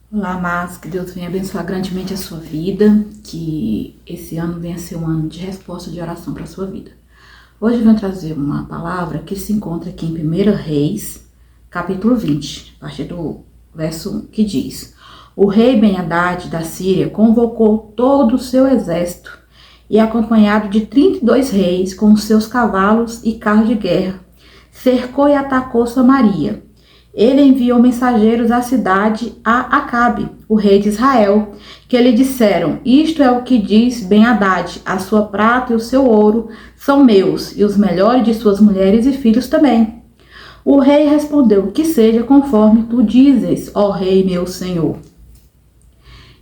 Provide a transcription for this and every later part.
Olá, amados, que Deus venha abençoar grandemente a sua vida, que esse ano venha ser um ano de resposta de oração para a sua vida. Hoje eu vou trazer uma palavra que se encontra aqui em 1 Reis, capítulo 20, a partir do verso 1, que diz: O rei Ben-Hadad da Síria convocou todo o seu exército e, acompanhado de 32 reis com os seus cavalos e carros de guerra, cercou e atacou Samaria. Ele enviou mensageiros à cidade a Acabe, o rei de Israel, que lhe disseram: Isto é o que diz Ben-Hadad: a sua prata e o seu ouro são meus, e os melhores de suas mulheres e filhos também. O rei respondeu: Que seja conforme tu dizes, ó rei meu senhor.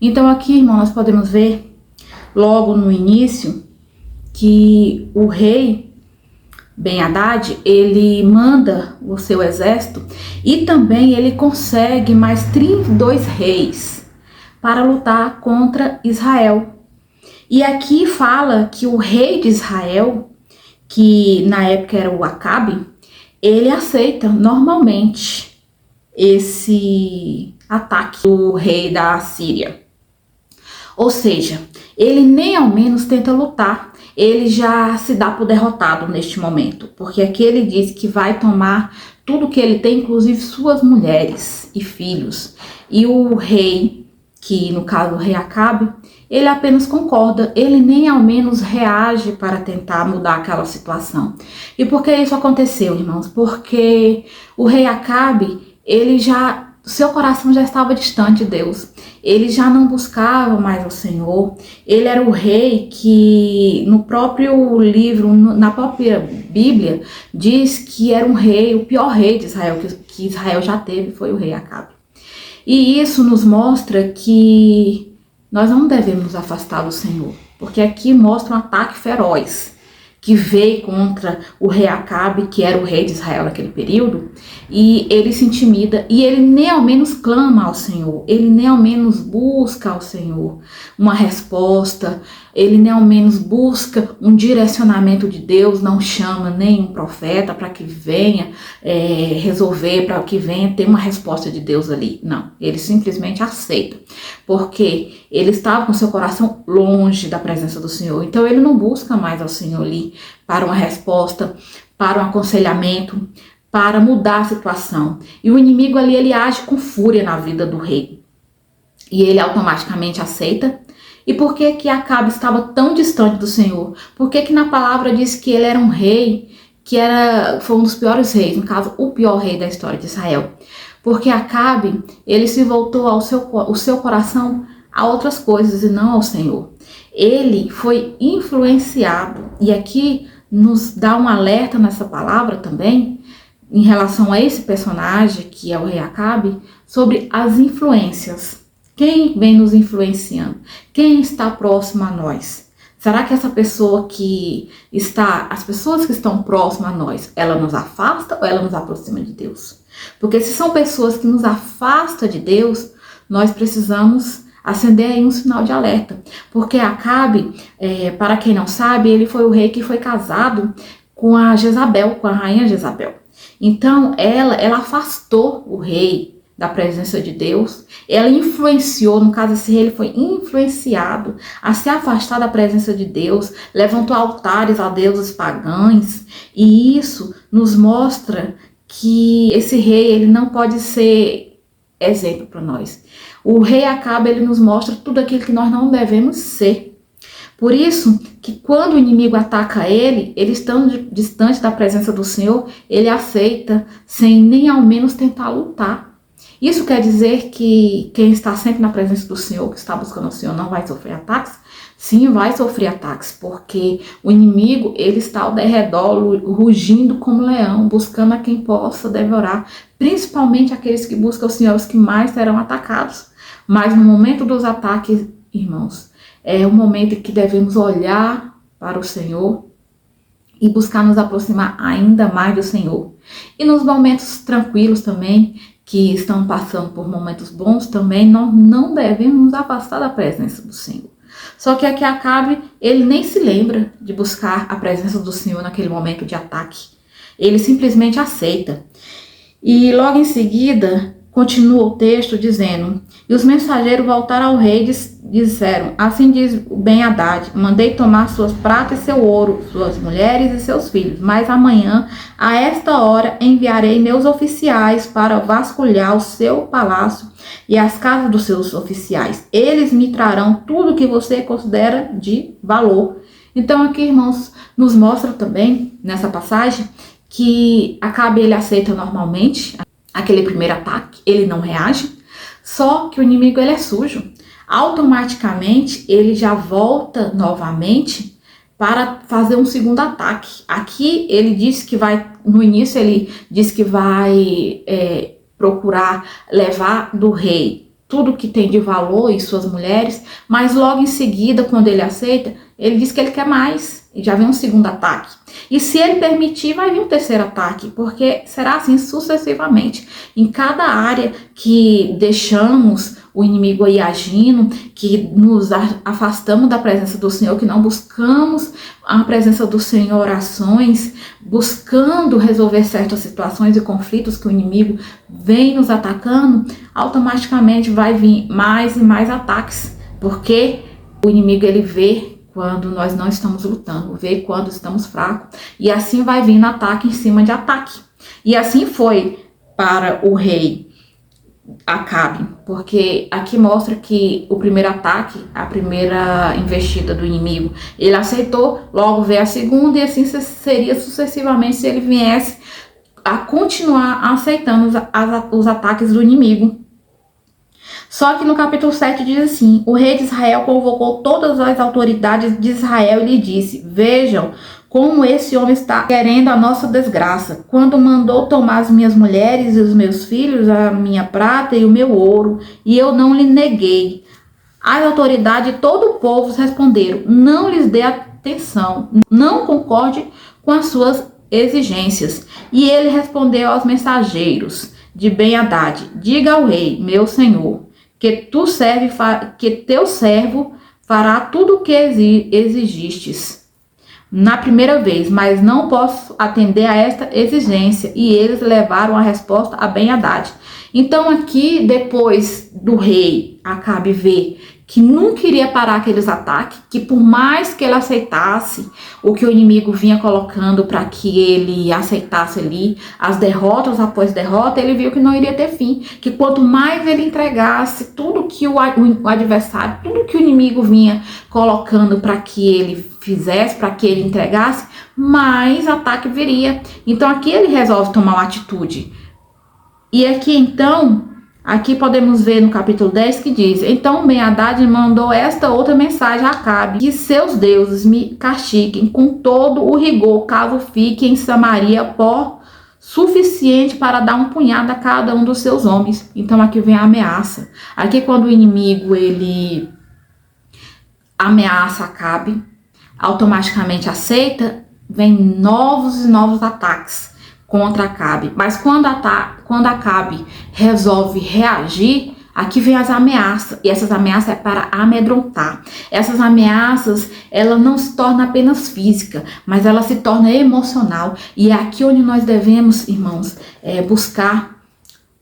Então aqui, irmão, nós podemos ver logo no início que o rei Ben-Hadad, ele manda o seu exército e também ele consegue mais 32 reis para lutar contra Israel. E aqui fala que o rei de Israel, que na época era o Acabe, ele aceita normalmente esse ataque do rei da Síria. Ou seja, ele nem ao menos tenta lutar. Ele já se dá por derrotado neste momento, porque aqui ele diz que vai tomar tudo que ele tem, inclusive suas mulheres e filhos. E o rei, que no caso o rei Acabe, ele apenas concorda, ele nem ao menos reage para tentar mudar aquela situação. E por que isso aconteceu, irmãos? Porque o rei Acabe, seu coração já estava distante de Deus. Ele já não buscava mais o Senhor. Ele era o rei que no próprio livro, na própria Bíblia, diz que era um rei, o pior rei de Israel que Israel já teve foi o rei Acabe. E isso nos mostra que nós não devemos nos afastar do Senhor, porque aqui mostra um ataque feroz que veio contra o rei Acabe, que era o rei de Israel naquele período, e ele se intimida, e ele nem ao menos clama ao Senhor, ele nem ao menos busca ao Senhor uma resposta, ele nem ao menos busca um direcionamento de Deus, não chama nenhum profeta para que venha resolver, para que venha ter uma resposta de Deus ali. Não, ele simplesmente aceita, porque ele estava com seu coração longe da presença do Senhor, então ele não busca mais ao Senhor ali para uma resposta, para um aconselhamento, para mudar a situação. E o inimigo ali, ele age com fúria na vida do rei, e ele automaticamente aceita. E por que que Acabe estava tão distante do Senhor? Por que que na palavra diz que ele era um rei que foi um dos piores reis, no caso, o pior rei da história de Israel? Porque Acabe, ele se voltou o seu coração a outras coisas e não ao Senhor. Ele foi influenciado, e aqui nos dá um alerta nessa palavra também, em relação a esse personagem, que é o rei Acabe, sobre as influências. Quem vem nos influenciando? Quem está próximo a nós? Será que essa pessoa as pessoas que estão próximas a nós, ela nos afasta ou ela nos aproxima de Deus? Porque se são pessoas que nos afastam de Deus, nós precisamos acender aí um sinal de alerta. Porque Acabe, para quem não sabe, ele foi o rei que foi casado com a Jezabel, com a rainha Jezabel. Então, ela afastou o rei da presença de Deus, ela influenciou, no caso esse rei, ele foi influenciado a se afastar da presença de Deus, levantou altares a deuses pagãos, e isso nos mostra que esse rei, ele não pode ser exemplo para nós. O rei Acabe, ele nos mostra tudo aquilo que nós não devemos ser. Por isso, que quando o inimigo ataca ele estando distante da presença do Senhor, ele aceita sem nem ao menos tentar lutar. Isso quer dizer que quem está sempre na presença do Senhor, que está buscando o Senhor, não vai sofrer ataques? Sim, vai sofrer ataques, porque o inimigo, ele está ao derredor, rugindo como leão, buscando a quem possa devorar, principalmente aqueles que buscam o Senhor, os que mais serão atacados. Mas no momento dos ataques, irmãos, é o momento em que devemos olhar para o Senhor e buscar nos aproximar ainda mais do Senhor. E nos momentos tranquilos também, que estão passando por momentos bons também, nós não devemos nos afastar da presença do Senhor. Só que aqui Acabe, ele nem se lembra de buscar a presença do Senhor naquele momento de ataque. Ele simplesmente aceita. E logo em seguida, continua o texto dizendo: e os mensageiros voltaram ao rei e disseram: assim diz Ben-Hadad, mandei tomar suas pratas e seu ouro, suas mulheres e seus filhos, mas amanhã, a esta hora, enviarei meus oficiais para vasculhar o seu palácio e as casas dos seus oficiais. Eles me trarão tudo que você considera de valor. Então aqui, irmãos, nos mostra também, nessa passagem, que Acabe ele aceita normalmente aquele primeiro ataque, ele não reage, só que o inimigo ele é sujo. Automaticamente ele já volta novamente para fazer um segundo ataque. Aqui ele diz que vai, no início ele diz que vai procurar levar do rei tudo que tem de valor e suas mulheres, mas logo em seguida, quando ele aceita, ele diz que ele quer mais, e já vem um segundo ataque. E se ele permitir, vai vir um terceiro ataque, porque será assim sucessivamente. Em cada área que deixamos o inimigo aí agindo, que nos afastamos da presença do Senhor, que não buscamos a presença do Senhor em orações, buscando resolver certas situações e conflitos que o inimigo vem nos atacando, automaticamente vai vir mais e mais ataques, porque o inimigo ele vê quando nós não estamos lutando, vê quando estamos fracos, e assim vai vindo ataque em cima de ataque. E assim foi para o rei Acabe, porque aqui mostra que o primeiro ataque, a primeira investida do inimigo, ele aceitou, logo veio a segunda, e assim seria sucessivamente se ele viesse a continuar aceitando os ataques do inimigo. Só que no capítulo 7 diz assim: o rei de Israel convocou todas as autoridades de Israel e lhe disse: vejam como esse homem está querendo a nossa desgraça, quando mandou tomar as minhas mulheres e os meus filhos, a minha prata e o meu ouro, e eu não lhe neguei. As autoridades e todo o povo responderam: não lhes dê atenção, não concorde com as suas exigências. E ele respondeu aos mensageiros de Ben-Hadad: diga ao rei, meu senhor, que teu servo fará tudo o que exigistes na primeira vez, mas não posso atender a esta exigência. E eles levaram a resposta a Ben-Hadad. Então aqui, depois do rei Acabe ver que nunca iria parar aqueles ataques, que por mais que ele aceitasse o que o inimigo vinha colocando para que ele aceitasse ali, as derrotas após derrota, ele viu que não iria ter fim, que quanto mais ele entregasse tudo que o adversário, tudo que o inimigo vinha colocando para que ele fizesse, para que ele entregasse, mais ataque viria. Então aqui ele resolve tomar uma atitude. E aqui então, aqui podemos ver no capítulo 10 que diz: então Ben-Hadad mandou esta outra mensagem a Acabe: que seus deuses me castiguem com todo o rigor, caso fique em Samaria pó suficiente para dar um punhado a cada um dos seus homens. Então aqui vem a ameaça. Aqui quando o inimigo ele ameaça Acabe, automaticamente aceita, vem novos e novos ataques contra Acabe. Mas quando Acabe resolve reagir, aqui vem as ameaças, e essas ameaças é para amedrontar. Essas ameaças, ela não se torna apenas física, mas ela se torna emocional. E é aqui onde nós devemos, irmãos, buscar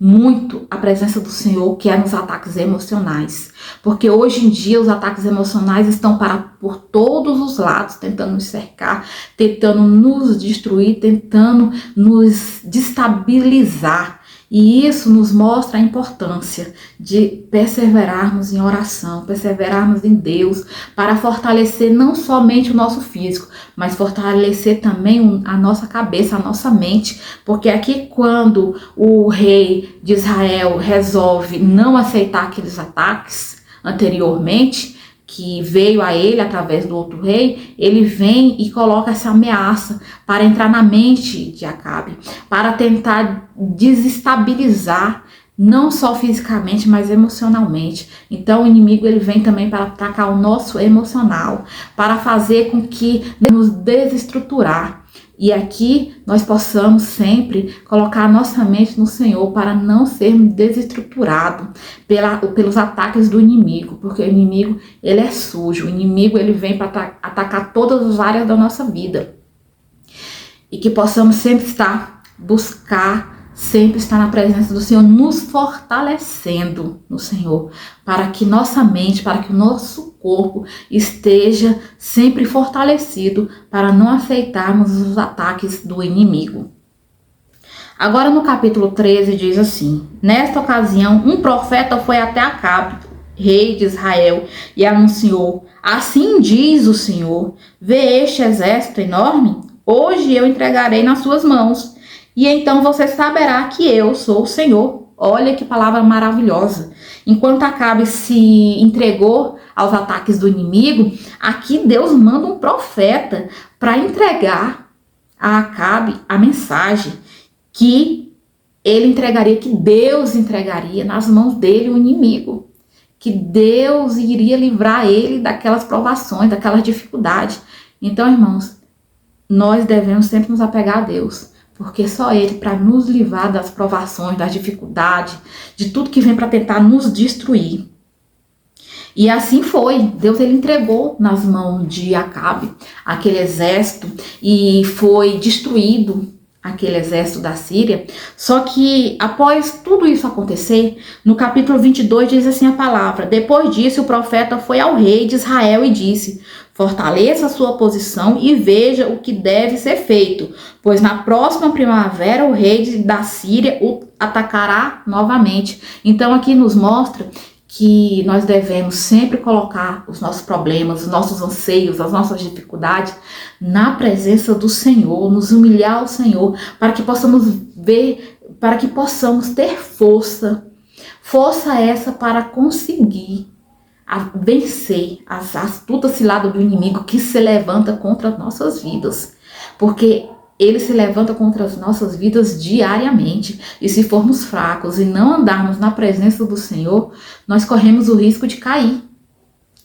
muito a presença do Senhor, que é nos ataques emocionais. Porque hoje em dia os ataques emocionais estão por todos os lados, tentando nos cercar, tentando nos destruir, tentando nos destabilizar. E isso nos mostra a importância de perseverarmos em oração, perseverarmos em Deus, para fortalecer não somente o nosso físico, mas fortalecer também a nossa cabeça, a nossa mente. Porque aqui quando o rei de Israel resolve não aceitar aqueles ataques anteriormente, que veio a ele através do outro rei, ele vem e coloca essa ameaça para entrar na mente de Acabe, para tentar desestabilizar, não só fisicamente, mas emocionalmente. Então o inimigo ele vem também para atacar o nosso emocional, para fazer com que nos desestruturar. E aqui nós possamos sempre colocar a nossa mente no Senhor para não sermos desestruturados pelos ataques do inimigo, porque o inimigo ele é sujo, o inimigo ele vem para atacar todas as áreas da nossa vida. E que possamos sempre buscar sempre estar na presença do Senhor, nos fortalecendo no Senhor, para que nossa mente, para que o nosso corpo esteja sempre fortalecido, para não aceitarmos os ataques do inimigo. Agora no capítulo 13 diz assim: nesta ocasião um profeta foi até Acabe, rei de Israel, e anunciou: assim diz o Senhor, vê este exército enorme? Hoje eu entregarei nas suas mãos, e então você saberá que eu sou o Senhor. Olha que palavra maravilhosa. Enquanto Acabe se entregou aos ataques do inimigo, aqui Deus manda um profeta para entregar a Acabe a mensagem que ele entregaria, que Deus entregaria nas mãos dele o inimigo, que Deus iria livrar ele daquelas provações, daquelas dificuldades. Então, irmãos, nós devemos sempre nos apegar a Deus, porque só Ele para nos livrar das provações, das dificuldades, de tudo que vem para tentar nos destruir. E assim foi. Deus ele entregou nas mãos de Acabe aquele exército e foi destruído aquele exército da Síria. Só que após tudo isso acontecer, no capítulo 22 diz assim a palavra: depois disso o profeta foi ao rei de Israel e disse: fortaleça a sua posição e veja o que deve ser feito, pois na próxima primavera o rei da Síria o atacará novamente. Então aqui nos mostra que nós devemos sempre colocar os nossos problemas, os nossos anseios, as nossas dificuldades na presença do Senhor, nos humilhar ao Senhor, para que possamos ver, para que possamos ter força essa para conseguir vencer as astutas ciladas do inimigo que se levanta contra as nossas vidas, porque ele se levanta contra as nossas vidas diariamente, e se formos fracos e não andarmos na presença do Senhor, nós corremos o risco de cair.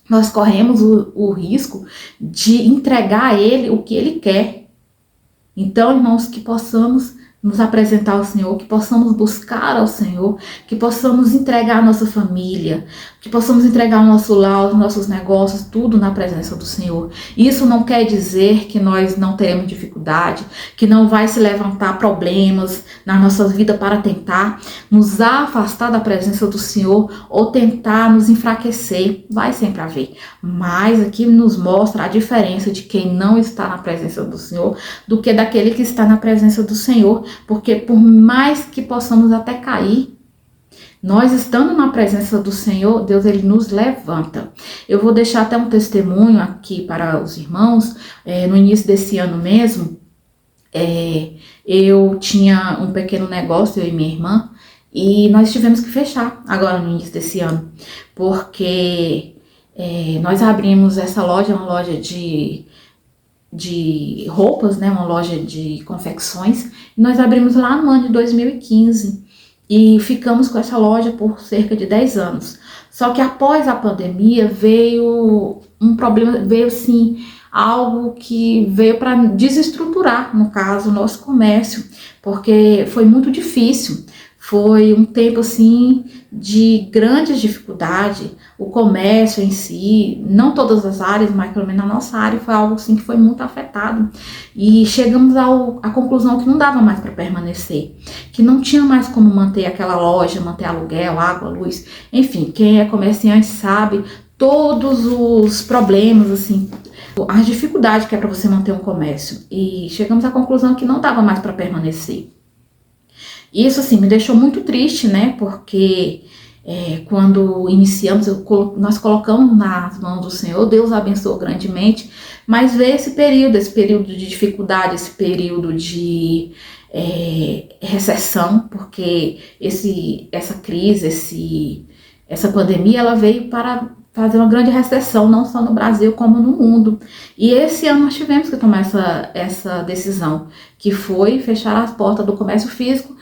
Nós corremos o risco de entregar a Ele o que Ele quer. Então, irmãos, que possamos nos apresentar ao Senhor, que possamos buscar ao Senhor, que possamos entregar a nossa família, que possamos entregar o nosso lar, os nossos negócios, tudo na presença do Senhor. Isso não quer dizer que nós não teremos dificuldade, que não vai se levantar problemas na nossa vida para tentar nos afastar da presença do Senhor ou tentar nos enfraquecer. Vai sempre haver. Mas aqui nos mostra a diferença de quem não está na presença do Senhor do que daquele que está na presença do Senhor. Porque por mais que possamos até cair, nós estando na presença do Senhor, Deus ele nos levanta. Eu vou deixar até um testemunho aqui para os irmãos. No início desse ano mesmo, eu tinha um pequeno negócio, eu e minha irmã, e nós tivemos que fechar agora no início desse ano, porque nós abrimos essa loja, uma loja de roupas, né, uma loja de confecções, e nós abrimos lá no ano de 2015 e ficamos com essa loja por cerca de 10 anos. Só que após a pandemia veio um problema, veio assim algo que veio para desestruturar, no caso, o nosso comércio, porque foi muito difícil. Foi um tempo assim de grandes dificuldades, o comércio em si, não todas as áreas, mas pelo menos na nossa área foi algo assim que foi muito afetado. E chegamos à conclusão que não dava mais para permanecer, que não tinha mais como manter aquela loja, manter aluguel, água, luz, enfim, quem é comerciante sabe todos os problemas, assim, as dificuldades que é para você manter um comércio. E chegamos à conclusão que não dava mais para permanecer. Isso, assim, me deixou muito triste, né, porque quando iniciamos, nós colocamos nas mãos do Senhor, Deus abençoou grandemente, mas veio esse período de dificuldade, esse período de recessão, porque essa crise, essa pandemia, ela veio para fazer uma grande recessão, não só no Brasil, como no mundo. E esse ano nós tivemos que tomar essa decisão, que foi fechar as portas do comércio físico.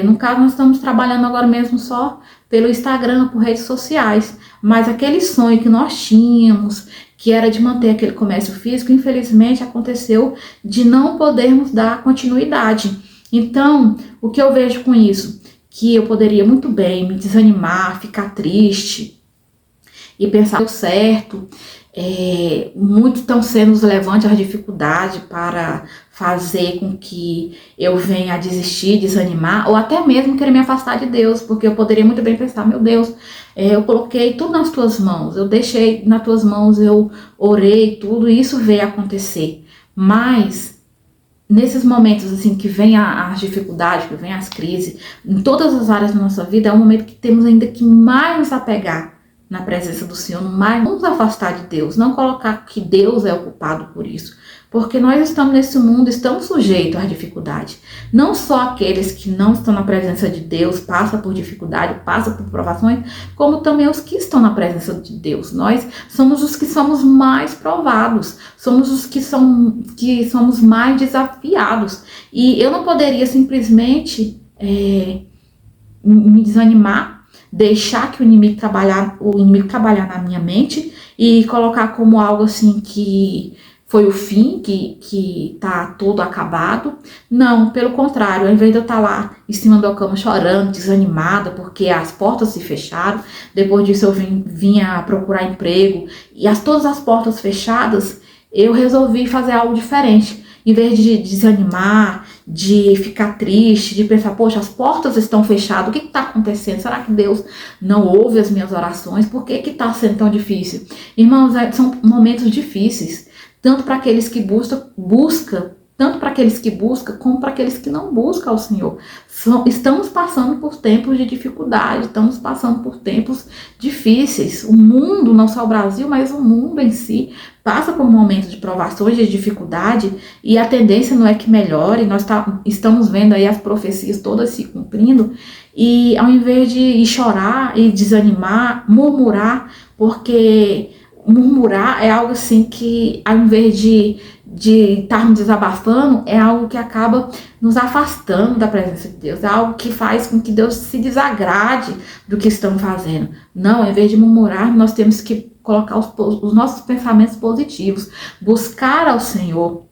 No caso, nós estamos trabalhando agora mesmo só pelo Instagram, por redes sociais, mas aquele sonho que nós tínhamos, que era de manter aquele comércio físico, infelizmente aconteceu de não podermos dar continuidade. Então, o que eu vejo com isso? Que eu poderia muito bem me desanimar, ficar triste e pensar, deu certo, Muitos estão sendo os levantes à dificuldade para fazer com que eu venha a desistir, desanimar, ou até mesmo querer me afastar de Deus, porque eu poderia muito bem pensar, meu Deus, eu coloquei tudo nas tuas mãos, eu deixei nas tuas mãos, eu orei, tudo isso veio acontecer. Mas nesses momentos assim que vem as dificuldades, que vem as crises, em todas as áreas da nossa vida, é um momento que temos ainda que mais nos apegar na presença do Senhor, mais nos afastar de Deus, não colocar que Deus é o culpado por isso, porque nós estamos nesse mundo, estamos sujeitos à dificuldade. Não só aqueles que não estão na presença de Deus passam por dificuldade, passam por provações, como também os que estão na presença de Deus. Nós somos os que somos mais provados, somos os que somos mais desafiados. E eu não poderia simplesmente me desanimar, deixar que o inimigo trabalhar na minha mente e colocar como algo assim que foi o fim, que tá tudo acabado. Não, pelo contrário, ao invés de eu estar lá em cima da cama chorando, desanimada, porque as portas se fecharam, depois disso eu vinha procurar emprego, e todas as portas fechadas, eu resolvi fazer algo diferente. Em vez de desanimar, de ficar triste, de pensar, poxa, as portas estão fechadas, o que está acontecendo? Será que Deus não ouve as minhas orações? Por que está sendo tão difícil? Irmãos, são momentos difíceis, tanto para aqueles que buscam, tanto para aqueles que buscam, como para aqueles que não buscam ao Senhor. Estamos passando por tempos de dificuldade, estamos passando por tempos difíceis. O mundo, não só o Brasil, mas o mundo em si, passa por momentos de provações, de dificuldade, e a tendência não é que melhore. Nós estamos vendo aí as profecias todas se cumprindo, e ao invés de chorar e desanimar, murmurar, porque murmurar é algo assim que, ao invés de estarmos desabafando, é algo que acaba nos afastando da presença de Deus, é algo que faz com que Deus se desagrade do que estamos fazendo. Não, em vez de murmurar, nós temos que colocar os nossos pensamentos positivos, buscar ao Senhor.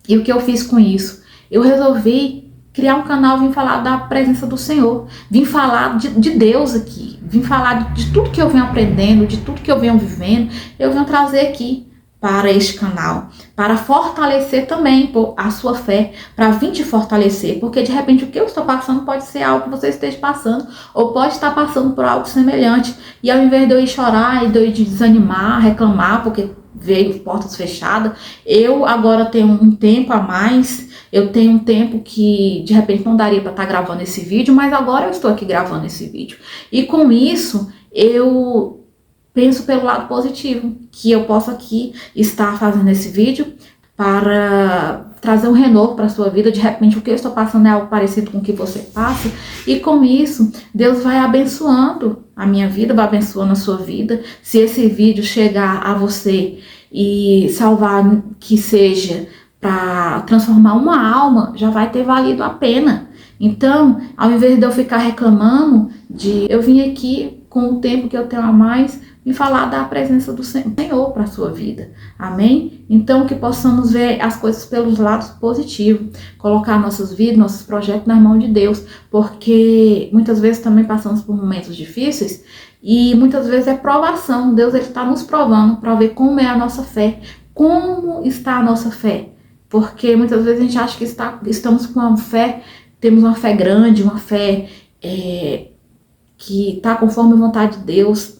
E o que eu fiz com isso? Eu resolvi criar um canal, vim falar da presença do Senhor, vim falar de Deus aqui, vim falar de tudo que eu venho aprendendo, de tudo que eu venho vivendo, eu venho trazer aqui para este canal, para fortalecer também a sua fé, para vir te fortalecer, porque de repente o que eu estou passando pode ser algo que você esteja passando, ou pode estar passando por algo semelhante, e ao invés de eu ir chorar e de eu ir desanimar, reclamar, porque veio portas fechadas, eu agora tenho um tempo a mais, eu tenho um tempo que de repente não daria para estar gravando esse vídeo, mas agora eu estou aqui gravando esse vídeo, e com isso eu penso pelo lado positivo, que eu posso aqui estar fazendo esse vídeo para trazer um renovo para a sua vida. De repente o que eu estou passando é algo parecido com o que você passa, e com isso Deus vai abençoando a minha vida, vai abençoando a sua vida. Se esse vídeo chegar a você e salvar, que seja para transformar uma alma, já vai ter valido a pena. Então, ao invés de eu ficar reclamando, eu vim aqui com o tempo que eu tenho a mais e falar da presença do Senhor para a sua vida. Amém? Então, que possamos ver as coisas pelos lados positivos, colocar nossas vidas, nossos projetos nas mãos de Deus, porque muitas vezes também passamos por momentos difíceis e muitas vezes é provação. Deus está nos provando para ver como é a nossa fé, como está a nossa fé, porque muitas vezes a gente acha que estamos com uma fé, temos uma fé grande, uma fé que está conforme a vontade de Deus.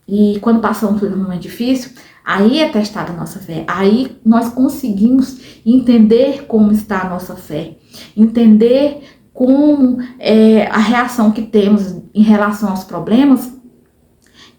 E quando passamos por um momento difícil, aí é testada a nossa fé. Aí nós conseguimos entender como está a nossa fé. Entender como é a reação que temos em relação aos problemas,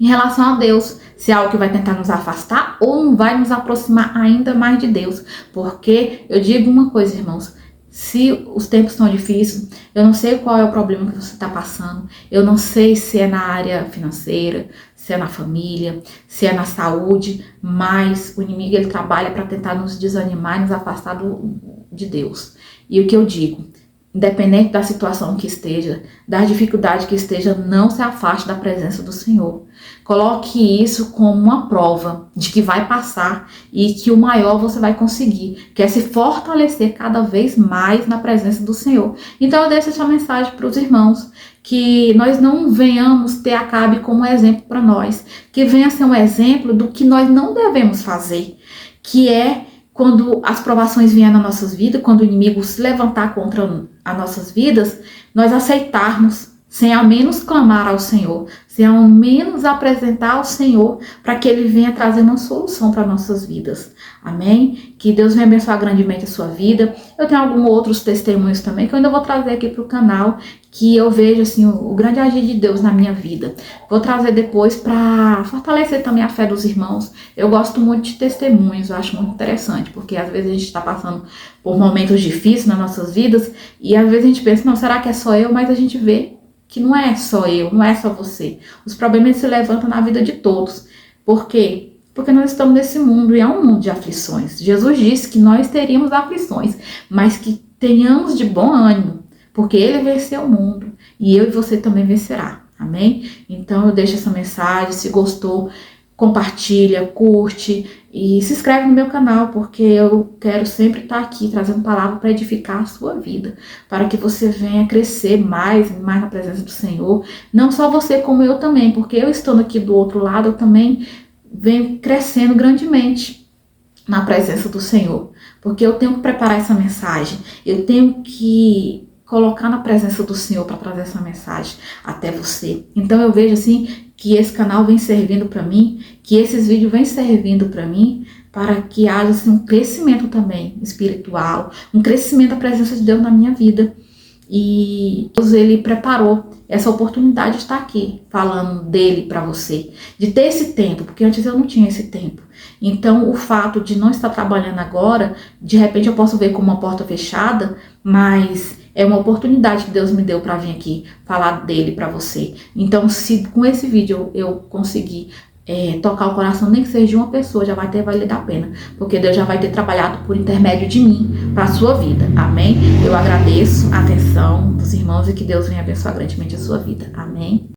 em relação a Deus. Se é algo que vai tentar nos afastar ou não vai nos aproximar ainda mais de Deus. Porque eu digo uma coisa, irmãos. Se os tempos estão difíceis, eu não sei qual é o problema que você está passando, eu não sei se é na área financeira, se é na família, se é na saúde, mas o inimigo ele trabalha para tentar nos desanimar e nos afastar de Deus. E o que eu digo? independente da situação que esteja, da dificuldade que esteja, não se afaste da presença do Senhor. Coloque isso como uma prova de que vai passar e que o maior você vai conseguir, que é se fortalecer cada vez mais na presença do Senhor. Então eu deixo essa mensagem para os irmãos, que nós não venhamos ter Acabe como exemplo para nós, que venha ser um exemplo do que nós não devemos fazer, que é quando as provações vierem nas nossas vidas, quando o inimigo se levantar contra as nossas vidas, nós aceitarmos, sem ao menos clamar ao Senhor, sem ao menos apresentar ao Senhor, para que Ele venha trazer uma solução para nossas vidas. Amém? Que Deus venha abençoar grandemente a sua vida. Eu tenho alguns outros testemunhos também, que eu ainda vou trazer aqui para o canal, que eu vejo assim o grande agir de Deus na minha vida. Vou trazer depois para fortalecer também a fé dos irmãos. Eu gosto muito de testemunhos, eu acho muito interessante, porque às vezes a gente está passando por momentos difíceis nas nossas vidas, e às vezes a gente pensa, não, será que é só eu? Mas a gente vê que não é só eu, não é só você. Os problemas se levantam na vida de todos. Por quê? Porque nós estamos nesse mundo e é um mundo de aflições. Jesus disse que nós teríamos aflições, mas que tenhamos de bom ânimo, porque Ele venceu o mundo e eu e você também vencerá. Amém? Então eu deixo essa mensagem. Se gostou, compartilha, curte e se inscreve no meu canal, porque eu quero sempre estar aqui trazendo palavra para edificar a sua vida, para que você venha crescer mais e mais na presença do Senhor. Não só você, como eu também, porque eu estando aqui do outro lado, eu também venho crescendo grandemente na presença do Senhor, porque eu tenho que preparar essa mensagem, eu tenho que colocar na presença do Senhor para trazer essa mensagem até você. Então eu vejo assim que esse canal vem servindo para mim, que esses vídeos vêm servindo para mim, para que haja assim, um crescimento também espiritual, um crescimento da presença de Deus na minha vida. E Deus, Ele preparou essa oportunidade de estar aqui, falando dele para você, de ter esse tempo, porque antes eu não tinha esse tempo. Então, o fato de não estar trabalhando agora, de repente eu posso ver como uma porta fechada, mas é uma oportunidade que Deus me deu para vir aqui falar dele para você. Então, se com esse vídeo eu conseguir tocar o coração, nem que seja de uma pessoa, já vai ter valido a pena, porque Deus já vai ter trabalhado por intermédio de mim para a sua vida. Amém? Eu agradeço a atenção dos irmãos e que Deus venha abençoar grandemente a sua vida. Amém?